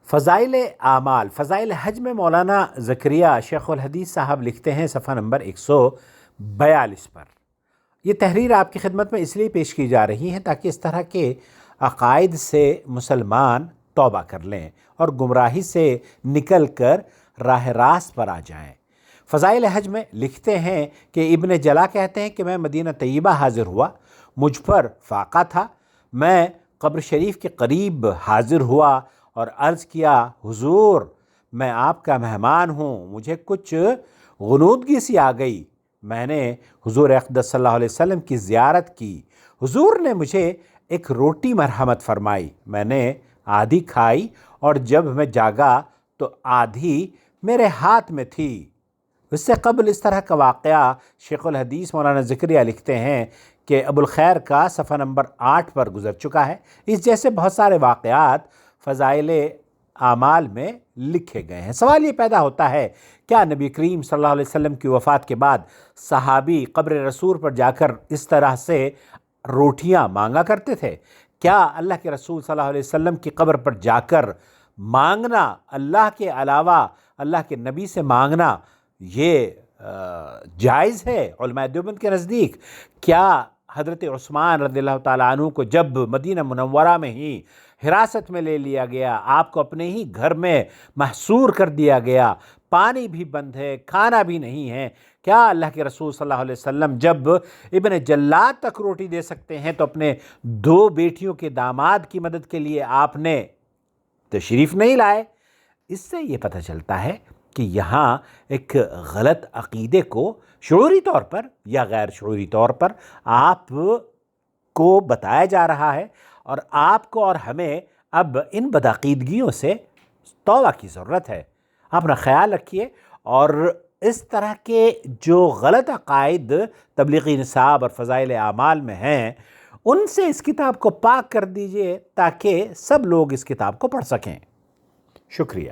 فضائل اعمال، فضائل حج میں مولانا زکریا شیخ الحدیث صاحب لکھتے ہیں صفحہ نمبر 142 پر. یہ تحریر آپ کی خدمت میں اس لیے پیش کی جا رہی ہے تاکہ اس طرح کے عقائد سے مسلمان توبہ کر لیں اور گمراہی سے نکل کر راہ راست پر آ جائیں. فضائل حج میں لکھتے ہیں کہ ابن جلا کہتے ہیں کہ میں مدینہ طیبہ حاضر ہوا، مجھ پر فاقہ تھا، میں قبر شریف کے قریب حاضر ہوا اور عرض کیا حضور میں آپ کا مہمان ہوں، مجھے کچھ غنودگی سی آ گئی. میں نے حضور اقدس صلی اللہ علیہ وسلم کی زیارت کی، حضور نے مجھے ایک روٹی مرحمت فرمائی، میں نے آدھی کھائی اور جب میں جاگا تو آدھی میرے ہاتھ میں تھی. اس سے قبل اس طرح کا واقعہ شیخ الحدیث مولانا زکریا لکھتے ہیں کہ ابو الخیر کا صفحہ نمبر 8 پر گزر چکا ہے. اس جیسے بہت سارے واقعات فضائل اعمال میں لکھے گئے ہیں. سوال یہ پیدا ہوتا ہے کیا نبی کریم صلی اللہ علیہ وسلم کی وفات کے بعد صحابی قبر رسول پر جا کر اس طرح سے روٹیاں مانگا کرتے تھے؟ کیا اللہ کے رسول صلی اللہ علیہ وسلم کی قبر پر جا کر مانگنا، اللہ کے علاوہ اللہ کے نبی سے مانگنا، یہ جائز ہے علماء دیوبند کے نزدیک؟ کیا حضرت عثمان رضی اللہ تعالیٰ عنہ کو جب مدینہ منورہ میں ہی حراست میں لے لیا گیا، آپ کو اپنے ہی گھر میں محصور کر دیا گیا، پانی بھی بند ہے، کھانا بھی نہیں ہے، کیا اللہ کے رسول صلی اللہ علیہ وسلم جب ابن جلاد تک روٹی دے سکتے ہیں تو اپنے 2 بیٹیوں کے داماد کی مدد کے لیے آپ نے تشریف نہیں لائے؟ اس سے یہ پتہ چلتا ہے کہ یہاں ایک غلط عقیدے کو شعوری طور پر یا غیر شعوری طور پر آپ کو بتایا جا رہا ہے، اور آپ کو اور ہمیں اب ان بدعقیدگیوں سے توبہ کی ضرورت ہے. اپنا خیال رکھیے اور اس طرح کے جو غلط عقائد تبلیغی نصاب اور فضائل اعمال میں ہیں ان سے اس کتاب کو پاک کر دیجئے تاکہ سب لوگ اس کتاب کو پڑھ سکیں. شکریہ.